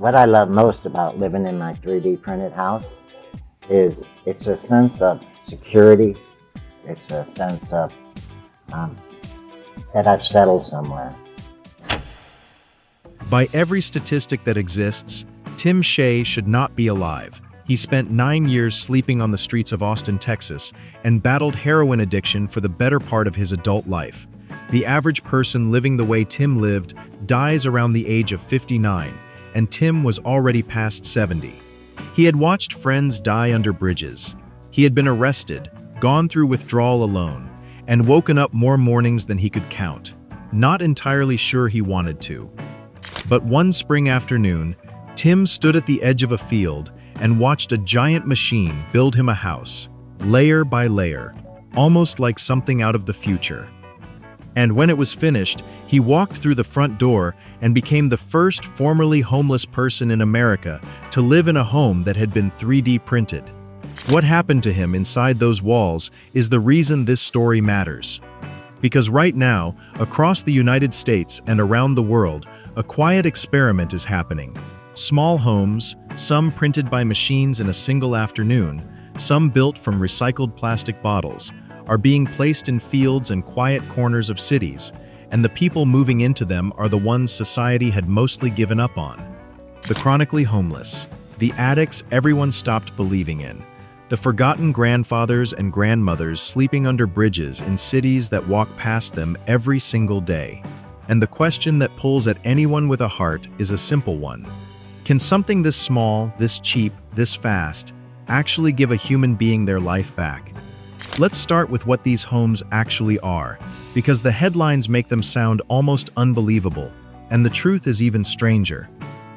What I love most about living in my 3D printed house is it's a sense of security. It's a sense of that I've settled somewhere. By every statistic that exists, Tim Shea should not be alive. He spent 9 years sleeping on the streets of Austin, Texas, and battled heroin addiction for the better part of his adult life. The average person living the way Tim lived dies around the age of 59, and Tim was already past 70. He had watched friends die under bridges. He had been arrested, gone through withdrawal alone, and woken up more mornings than he could count, not entirely sure he wanted to. But one spring afternoon, Tim stood at the edge of a field and watched a giant machine build him a house, layer by layer, almost like something out of the future. And when it was finished, he walked through the front door and became the first formerly homeless person in America to live in a home that had been 3D printed. What happened to him inside those walls is the reason this story matters. Because right now, across the United States and around the world, a quiet experiment is happening. Small homes, some printed by machines in a single afternoon, some built from recycled plastic bottles, are being placed in fields and quiet corners of cities, and the people moving into them are the ones society had mostly given up on. The chronically homeless, the addicts everyone stopped believing in, the forgotten grandfathers and grandmothers sleeping under bridges in cities that walk past them every single day. And the question that pulls at anyone with a heart is a simple one. Can something this small, this cheap, this fast, actually give a human being their life back? Let's start with what these homes actually are, because the headlines make them sound almost unbelievable, and the truth is even stranger.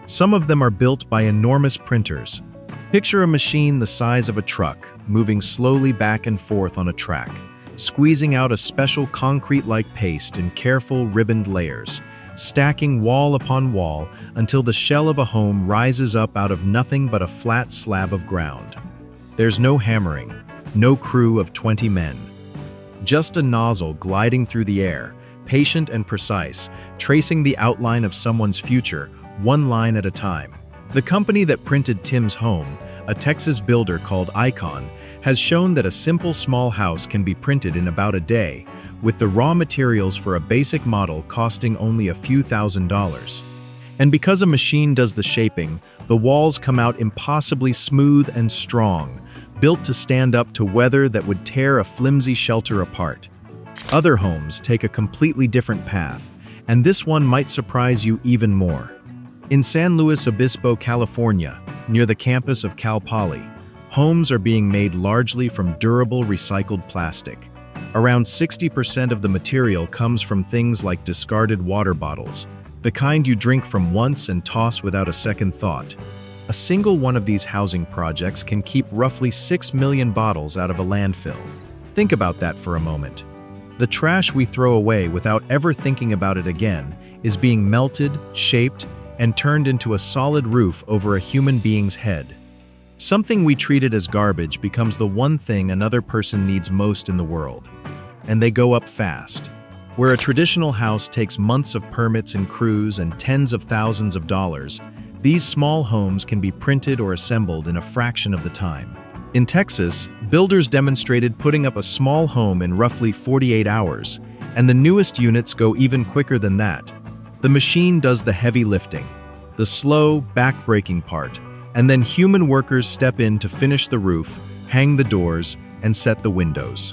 Some of them are built by enormous printers. Picture a machine the size of a truck, moving slowly back and forth on a track, squeezing out a special concrete-like paste in careful ribboned layers, stacking wall upon wall until the shell of a home rises up out of nothing but a flat slab of ground. There's no hammering, no crew of 20 men. Just a nozzle gliding through the air, patient and precise, tracing the outline of someone's future, one line at a time. The company that printed Tim's home, a Texas builder called Icon, has shown that a simple small house can be printed in about a day, with the raw materials for a basic model costing only a few $1,000s. And because a machine does the shaping, the walls come out impossibly smooth and strong, built to stand up to weather that would tear a flimsy shelter apart. Other homes take a completely different path, and this one might surprise you even more. In San Luis Obispo, California, near the campus of Cal Poly, homes are being made largely from durable recycled plastic. Around 60% of the material comes from things like discarded water bottles, the kind you drink from once and toss without a second thought. A single one of these housing projects can keep roughly 6 million bottles out of a landfill. Think about that for a moment. The trash we throw away without ever thinking about it again is being melted, shaped, and turned into a solid roof over a human being's head. Something we treated as garbage becomes the one thing another person needs most in the world. And they go up fast. Where a traditional house takes months of permits and crews and tens of thousands of dollars, these small homes can be printed or assembled in a fraction of the time. In Texas, builders demonstrated putting up a small home in roughly 48 hours, and the newest units go even quicker than that. The machine does the heavy lifting, the slow, back-breaking part, and then human workers step in to finish the roof, hang the doors, and set the windows.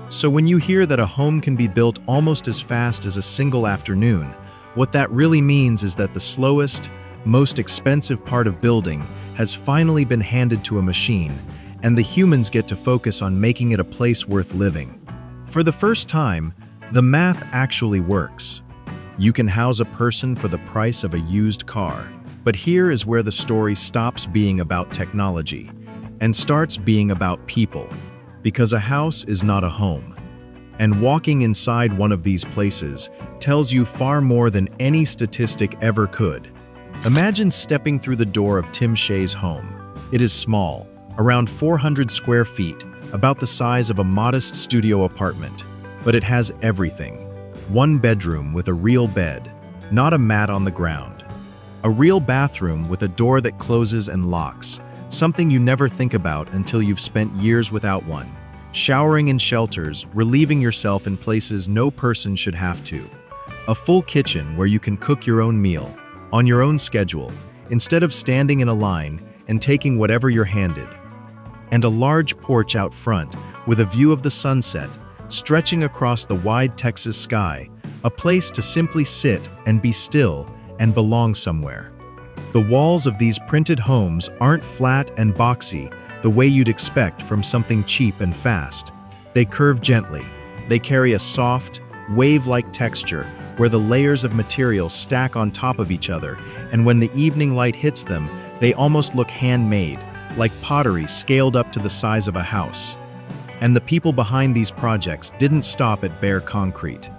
So when you hear that a home can be built almost as fast as a single afternoon, what that really means is that the slowest, most expensive part of building has finally been handed to a machine, and the humans get to focus on making it a place worth living. For the first time, the math actually works. You can house a person for the price of a used car. But here is where the story stops being about technology and starts being about people. Because a house is not a home. And walking inside one of these places tells you far more than any statistic ever could. Imagine stepping through the door of Tim Shea's home. It is small, around 400 square feet, about the size of a modest studio apartment. But it has everything. One bedroom with a real bed, not a mat on the ground. A real bathroom with a door that closes and locks, something you never think about until you've spent years without one. Showering in shelters, relieving yourself in places no person should have to. A full kitchen where you can cook your own meal, on your own schedule, instead of standing in a line and taking whatever you're handed. And a large porch out front with a view of the sunset, stretching across the wide Texas sky, a place to simply sit and be still and belong somewhere. The walls of these printed homes aren't flat and boxy the way you'd expect from something cheap and fast. They curve gently. They carry a soft, wave-like texture where the layers of material stack on top of each other, and when the evening light hits them, they almost look handmade, like pottery scaled up to the size of a house. And the people behind these projects didn't stop at bare concrete.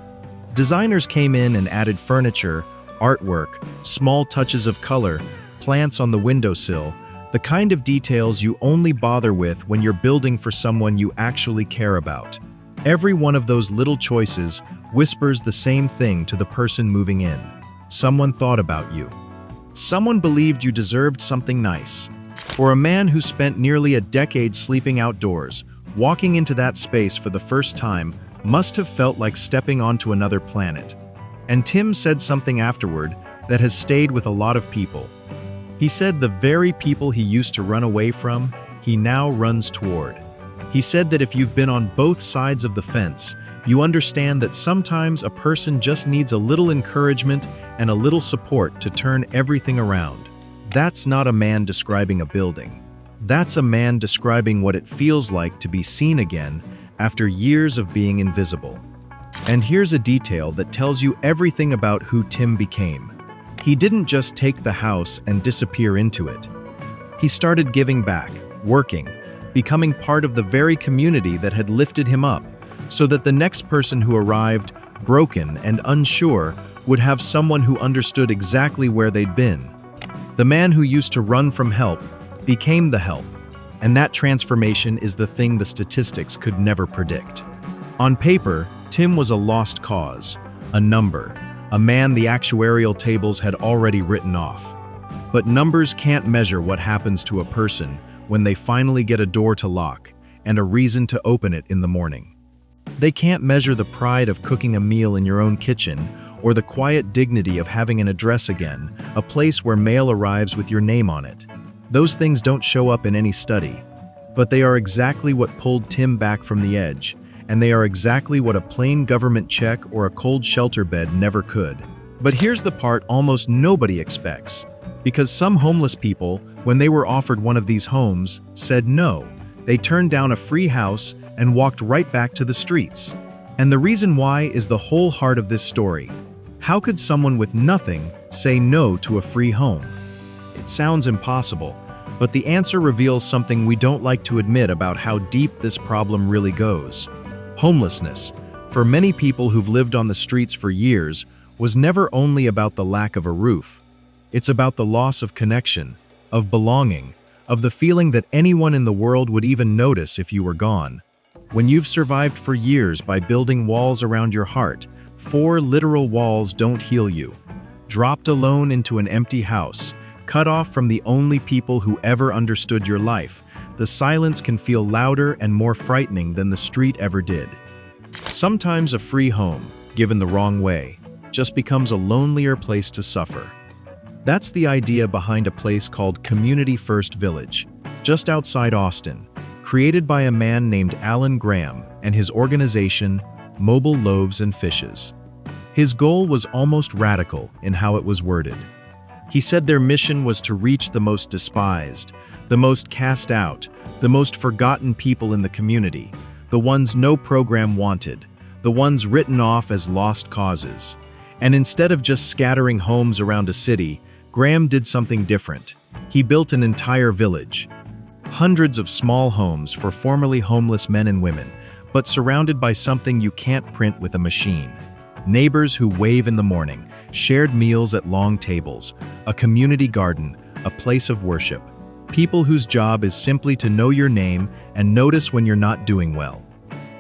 Designers came in and added furniture, artwork, small touches of color, plants on the windowsill, the kind of details you only bother with when you're building for someone you actually care about. Every one of those little choices whispers the same thing to the person moving in. Someone thought about you. Someone believed you deserved something nice. For a man who spent nearly a decade sleeping outdoors, walking into that space for the first time must have felt like stepping onto another planet. And Tim said something afterward that has stayed with a lot of people. He said the very people he used to run away from, he now runs toward. He said that if you've been on both sides of the fence, you understand that sometimes a person just needs a little encouragement and a little support to turn everything around. That's not a man describing a building. That's a man describing what it feels like to be seen again after years of being invisible. And here's a detail that tells you everything about who Tim became. He didn't just take the house and disappear into it. He started giving back, working, becoming part of the very community that had lifted him up, so that the next person who arrived, broken and unsure, would have someone who understood exactly where they'd been. The man who used to run from help became the help, and that transformation is the thing the statistics could never predict. On paper, Tim was a lost cause, a number, a man the actuarial tables had already written off. But numbers can't measure what happens to a person when they finally get a door to lock and a reason to open it in the morning. They can't measure the pride of cooking a meal in your own kitchen or the quiet dignity of having an address again, a place where mail arrives with your name on it. Those things don't show up in any study, but they are exactly what pulled Tim back from the edge, and they are exactly what a plain government check or a cold shelter bed never could. But here's the part almost nobody expects, because some homeless people, when they were offered one of these homes, said no. They turned down a free house and walked right back to the streets. And the reason why is the whole heart of this story. How could someone with nothing say no to a free home? It sounds impossible, but the answer reveals something we don't like to admit about how deep this problem really goes. Homelessness, for many people who've lived on the streets for years, was never only about the lack of a roof. It's about the loss of connection, of belonging, of the feeling that anyone in the world would even notice if you were gone. When you've survived for years by building walls around your heart, 4 literal walls don't heal you. Dropped alone into an empty house, cut off from the only people who ever understood your life, the silence can feel louder and more frightening than the street ever did. Sometimes a free home, given the wrong way, just becomes a lonelier place to suffer. That's the idea behind a place called Community First Village, just outside Austin, created by a man named Alan Graham and his organization, Mobile Loaves and Fishes. His goal was almost radical in how it was worded. He said their mission was to reach the most despised, the most cast out, the most forgotten people in the community, the ones no program wanted, the ones written off as lost causes. And instead of just scattering homes around a city, Graham did something different. He built an entire village. Hundreds of small homes for formerly homeless men and women, but surrounded by something you can't print with a machine. Neighbors who wave in the morning, shared meals at long tables, a community garden, a place of worship. People whose job is simply to know your name and notice when you're not doing well.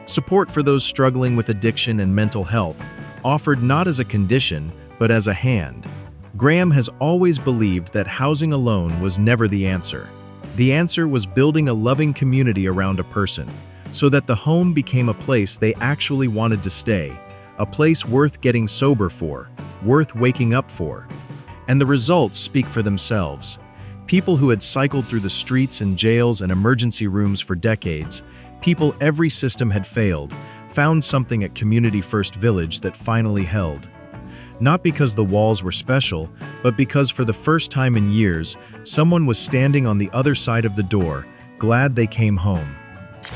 Support for those struggling with addiction and mental health, offered not as a condition, but as a hand. Graham has always believed that housing alone was never the answer. The answer was building a loving community around a person, so that the home became a place they actually wanted to stay, a place worth getting sober for, worth waking up for. And the results speak for themselves. People who had cycled through the streets and jails and emergency rooms for decades, people every system had failed, found something at Community First Village that finally held. Not because the walls were special, but because for the first time in years, someone was standing on the other side of the door, glad they came home.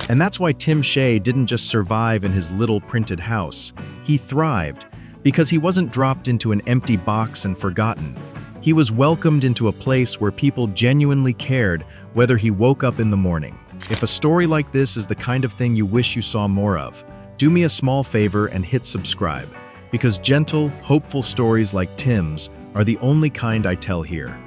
And that's why Tim Shea didn't just survive in his little printed house. He thrived, because he wasn't dropped into an empty box and forgotten. He was welcomed into a place where people genuinely cared whether he woke up in the morning. If a story like this is the kind of thing you wish you saw more of, do me a small favor and hit subscribe, because gentle, hopeful stories like Tim's are the only kind I tell here.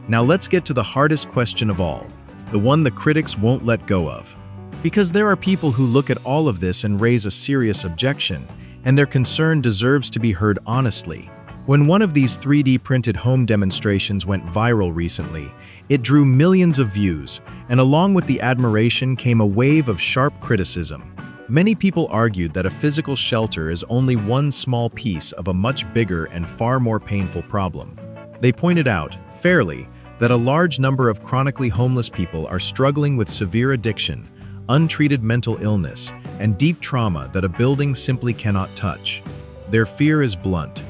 Now let's get to the hardest question of all, the one the critics won't let go of. Because there are people who look at all of this and raise a serious objection, and their concern deserves to be heard honestly. When one of these 3D printed home demonstrations went viral recently, it drew millions of views, and along with the admiration came a wave of sharp criticism. Many people argued that a physical shelter is only one small piece of a much bigger and far more painful problem. They pointed out, fairly, that a large number of chronically homeless people are struggling with severe addiction, untreated mental illness, and deep trauma that a building simply cannot touch. Their fear is blunt.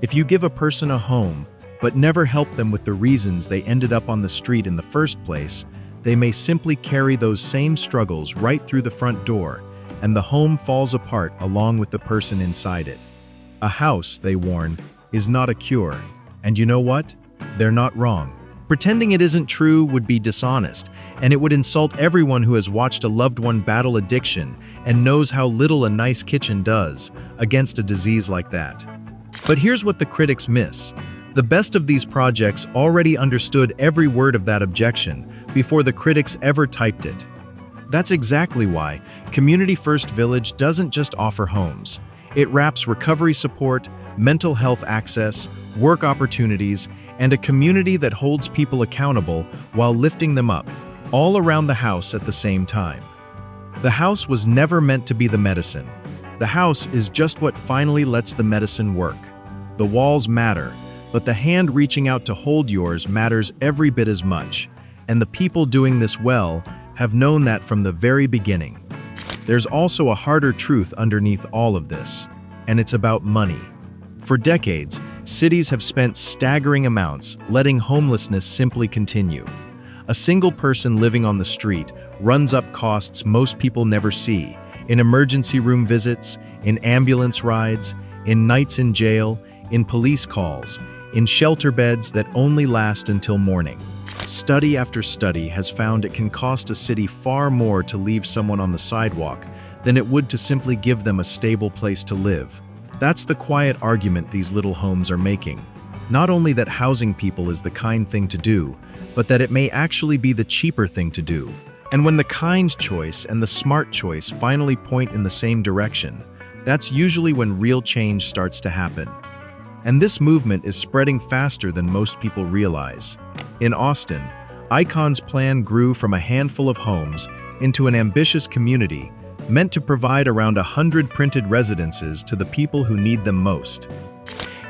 If you give a person a home, but never help them with the reasons they ended up on the street in the first place, they may simply carry those same struggles right through the front door, and the home falls apart along with the person inside it. A house, they warn, is not a cure. And you know what? They're not wrong. Pretending it isn't true would be dishonest, and it would insult everyone who has watched a loved one battle addiction and knows how little a nice kitchen does against a disease like that. But here's what the critics miss. The best of these projects already understood every word of that objection before the critics ever typed it. That's exactly why Community First Village doesn't just offer homes. It wraps recovery support, mental health access, work opportunities, and a community that holds people accountable while lifting them up, all around the house at the same time. The house was never meant to be the medicine. The house is just what finally lets the medicine work. The walls matter, but the hand reaching out to hold yours matters every bit as much, and the people doing this well have known that from the very beginning. There's also a harder truth underneath all of this, and it's about money. For decades, cities have spent staggering amounts letting homelessness simply continue. A single person living on the street runs up costs most people never see, in emergency room visits, in ambulance rides, in nights in jail, in police calls, in shelter beds that only last until morning. Study after study has found it can cost a city far more to leave someone on the sidewalk than it would to simply give them a stable place to live. That's the quiet argument these little homes are making. Not only that housing people is the kind thing to do, but that it may actually be the cheaper thing to do. And when the kind choice and the smart choice finally point in the same direction, that's usually when real change starts to happen. And this movement is spreading faster than most people realize. In Austin, Icon's plan grew from a handful of homes into an ambitious community meant to provide around 100 printed residences to the people who need them most.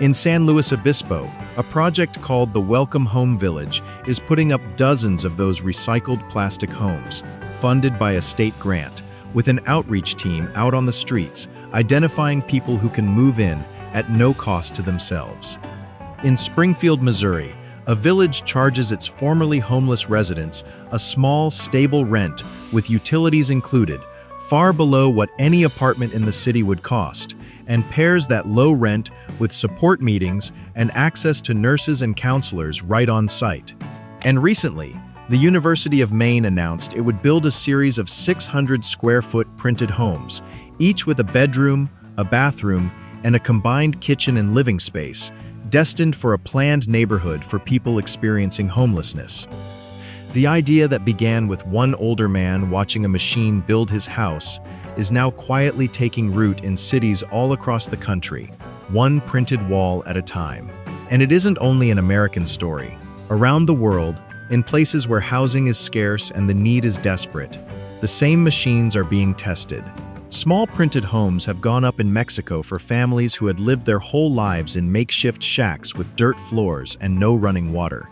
In San Luis Obispo, a project called the Welcome Home Village is putting up dozens of those recycled plastic homes, funded by a state grant, with an outreach team out on the streets, identifying people who can move in at no cost to themselves. In Springfield, Missouri, a village charges its formerly homeless residents a small, stable rent with utilities included, far below what any apartment in the city would cost, and pairs that low rent with support meetings and access to nurses and counselors right on site. And recently, the University of Maine announced it would build a series of 600-square-foot printed homes, each with a bedroom, a bathroom, and a combined kitchen and living space, destined for a planned neighborhood for people experiencing homelessness. The idea that began with one older man watching a machine build his house is now quietly taking root in cities all across the country, one printed wall at a time. And it isn't only an American story. Around the world, in places where housing is scarce and the need is desperate, the same machines are being tested. Small printed homes have gone up in Mexico for families who had lived their whole lives in makeshift shacks with dirt floors and no running water.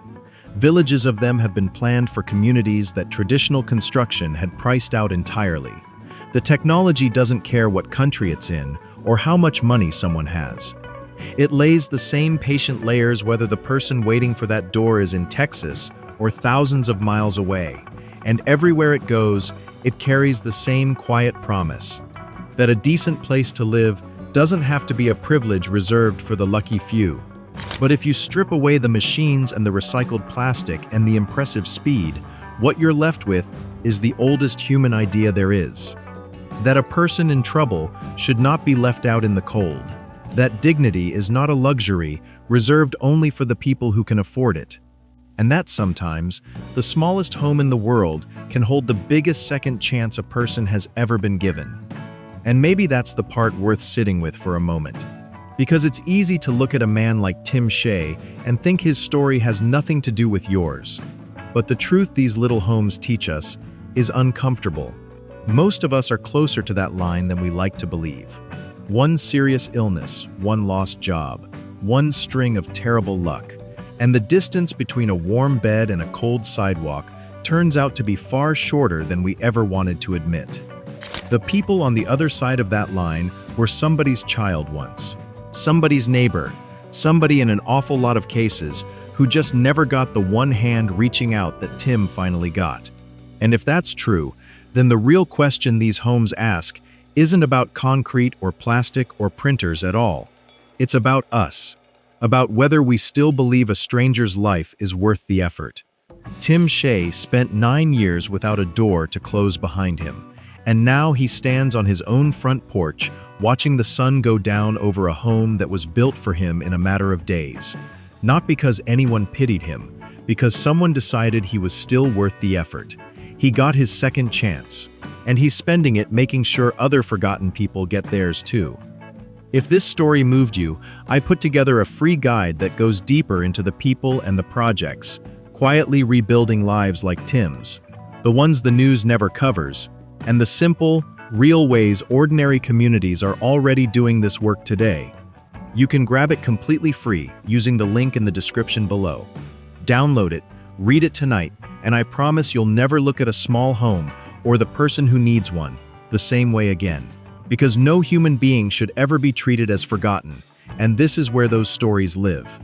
Villages of them have been planned for communities that traditional construction had priced out entirely. The technology doesn't care what country it's in or how much money someone has. It lays the same patient layers whether the person waiting for that door is in Texas or thousands of miles away. And everywhere it goes, it carries the same quiet promise that a decent place to live doesn't have to be a privilege reserved for the lucky few. But if you strip away the machines and the recycled plastic and the impressive speed, what you're left with is the oldest human idea there is. That a person in trouble should not be left out in the cold. That dignity is not a luxury reserved only for the people who can afford it. And that sometimes, the smallest home in the world can hold the biggest second chance a person has ever been given. And maybe that's the part worth sitting with for a moment. Because it's easy to look at a man like Tim Shea and think his story has nothing to do with yours. But the truth these little homes teach us is uncomfortable. Most of us are closer to that line than we like to believe. One serious illness, one lost job, one string of terrible luck, and the distance between a warm bed and a cold sidewalk turns out to be far shorter than we ever wanted to admit. The people on the other side of that line were somebody's child once, somebody's neighbor, somebody in an awful lot of cases who just never got the one hand reaching out that Tim finally got. And if that's true, then the real question these homes ask isn't about concrete or plastic or printers at all. It's about us, about whether we still believe a stranger's life is worth the effort. Tim Shea spent 9 years without a door to close behind him, and now he stands on his own front porch watching the sun go down over a home that was built for him in a matter of days. Not because anyone pitied him, because someone decided he was still worth the effort. He got his second chance, and he's spending it making sure other forgotten people get theirs too. If this story moved you, I put together a free guide that goes deeper into the people and the projects, quietly rebuilding lives like Tim's, the ones the news never covers, and the simple, real ways ordinary communities are already doing this work today. You can grab it completely free using the link in the description below. Download it, read it tonight, and I promise you'll never look at a small home or the person who needs one the same way again. Because no human being should ever be treated as forgotten, and this is where those stories live.